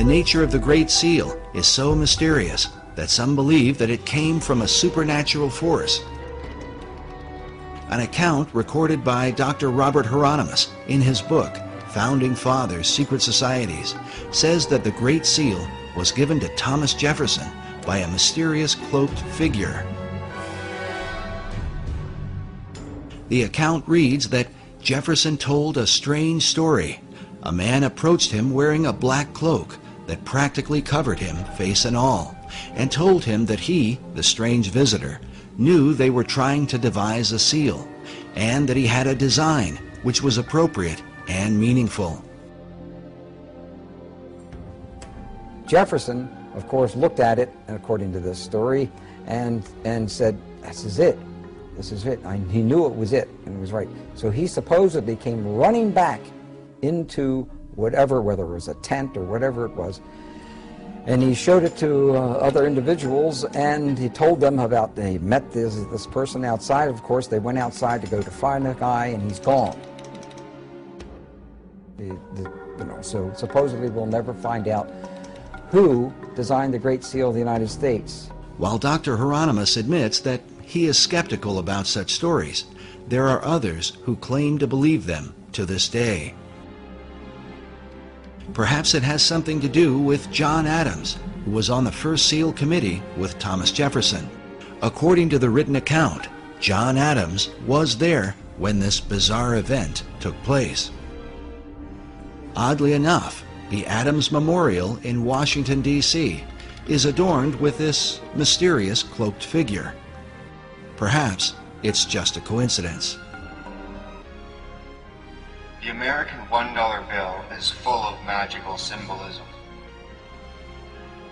nature of the Great Seal is so mysterious that some believe that it came from a supernatural force. An account recorded by Dr. Robert Hieronymus in his book, Founding Fathers' Secret Societies, says that the Great Seal was given to Thomas Jefferson by a mysterious cloaked figure. The account reads that Jefferson told a strange story. A man approached him wearing a black cloak that practically covered him, face and all, and told him that he, the strange visitor, knew they were trying to devise a seal, and that he had a design which was appropriate and meaningful. Jefferson, of course, looked at it, according to this story, and said, "This is it. This is it." He knew it was it, and it was right. So he supposedly came running back into whatever, whether it was a tent or whatever it was, and he showed it to other individuals, and he told them about, they met this person outside. Of course, they went outside to go to find the guy, and he's gone. So supposedly we'll never find out who designed the Great Seal of the United States. While Dr. Hieronymus admits that he is skeptical about such stories, there are others who claim to believe them to this day. Perhaps it has something to do with John Adams, who was on the first seal committee with Thomas Jefferson. According to the written account, John Adams was there when this bizarre event took place. Oddly enough, the Adams Memorial in Washington, D.C. is adorned with this mysterious cloaked figure. Perhaps it's just a coincidence. The American $1 bill is full of magical symbolism.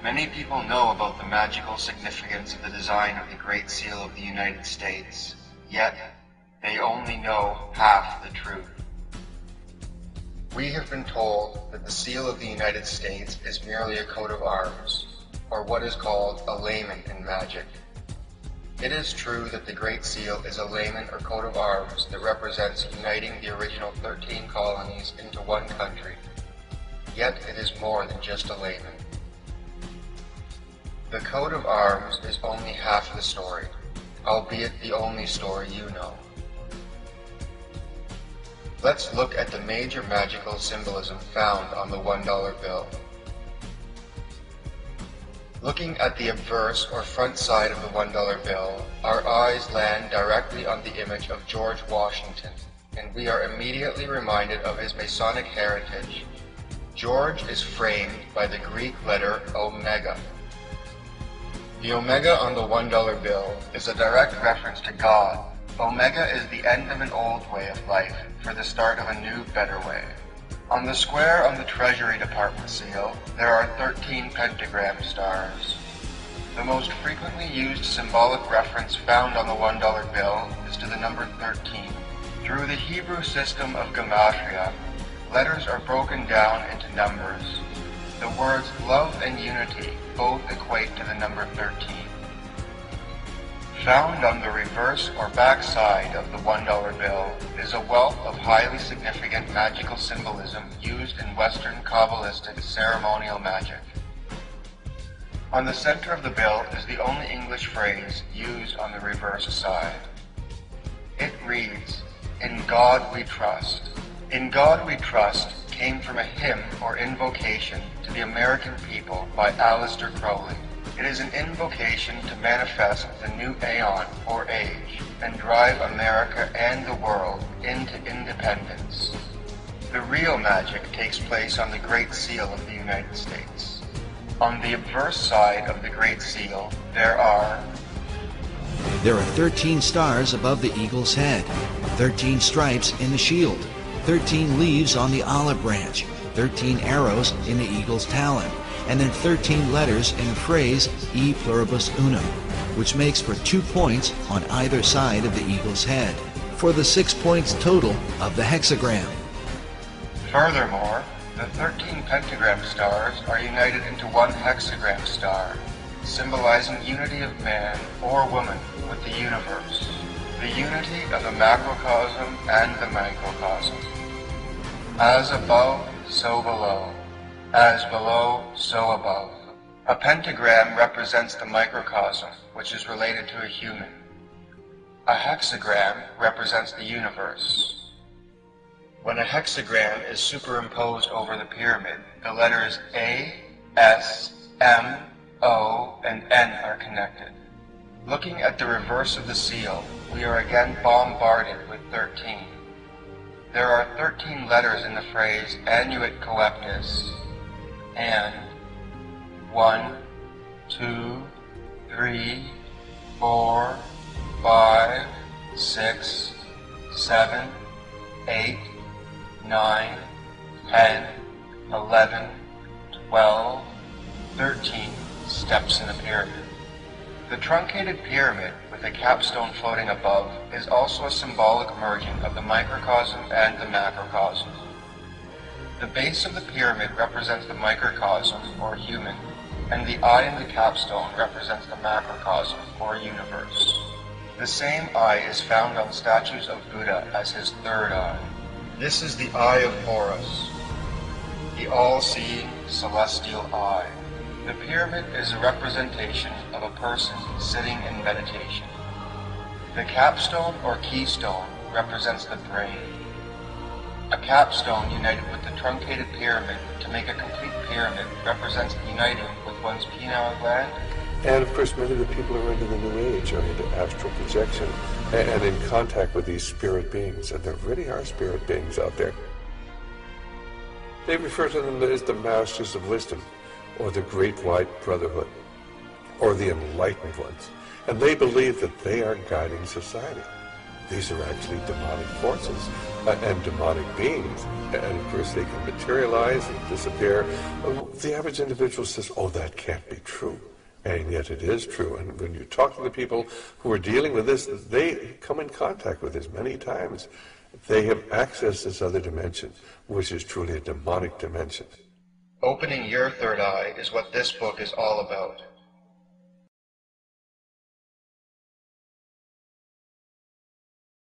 Many people know about the magical significance of the design of the Great Seal of the United States, yet they only know half the truth. We have been told that the seal of the United States is merely a coat of arms, or what is called a layman in magic. It is true that the Great Seal is a layman or coat of arms that represents uniting the original 13 colonies into one country. Yet it is more than just a layman. The coat of arms is only half the story, albeit the only story you know. Let's look at the major magical symbolism found on the $1 bill. Looking at the obverse or front side of the $1 bill, our eyes land directly on the image of George Washington, and we are immediately reminded of his Masonic heritage. George is framed by the Greek letter omega. The omega on the $1 bill is a direct reference to God. Omega is the end of an old way of life for the start of a new, better way. On the square on the Treasury Department seal, there are 13 pentagram stars. The most frequently used symbolic reference found on the $1 bill is to the number 13. Through the Hebrew system of gematria, letters are broken down into numbers. The words love and unity both equate to the number 13. Found on the reverse or back side of the $1 bill is a wealth of highly significant magical symbolism used in Western Kabbalistic ceremonial magic. On the center of the bill is the only English phrase used on the reverse side. It reads, "In God we trust." "In God we trust" came from a hymn or invocation to the American people by Aleister Crowley. It is an invocation to manifest the new aeon or age and drive America and the world into independence. The real magic takes place on the Great Seal of the United States. On the obverse side of the Great Seal, there are 13 stars above the eagle's head, 13 stripes in the shield, 13 leaves on the olive branch, 13 arrows in the eagle's talon, and then 13 letters in the phrase E pluribus unum, which makes for 2 points on either side of the eagle's head, for the 6 points total of the hexagram. Furthermore, the 13 pentagram stars are united into one hexagram star, symbolizing unity of man or woman with the universe, the unity of the macrocosm and the microcosm. As above, so below. As below, so above. A pentagram represents the microcosm, which is related to a human. A hexagram represents the universe. When a hexagram is superimposed over the pyramid, the letters A, S, M, O, and N are connected. Looking at the reverse of the seal, we are again bombarded with 13. There are 13 letters in the phrase Annuit Coeptis, and 1, 2, 3, 4, 5, 6, 7, 8, 9, 10, 11, 12, 13 steps in the pyramid. The truncated pyramid with a capstone floating above is also a symbolic merging of the microcosm and the macrocosm. The base of the pyramid represents the microcosm, or human, and the eye in the capstone represents the macrocosm, or universe. The same eye is found on statues of Buddha as his third eye. This is the eye of Horus, the all-seeing celestial eye. The pyramid is a representation of a person sitting in meditation. The capstone or keystone represents the brain. A capstone united with the truncated pyramid to make a complete pyramid represents uniting with one's pineal gland. And of course, many of the people who are into the New Age are into astral projection and in contact with these spirit beings. And there really are spirit beings out there. They refer to them as the Masters of Wisdom, or the Great White Brotherhood, or the Enlightened Ones. And they believe that they are guiding society. These are actually demonic forces and demonic beings. And of course, they can materialize and disappear. The average individual says, oh, that can't be true. And yet it is true. And when you talk to the people who are dealing with this, they come in contact with this many times. They have accessed this other dimension, which is truly a demonic dimension. Opening your third eye is what this book is all about.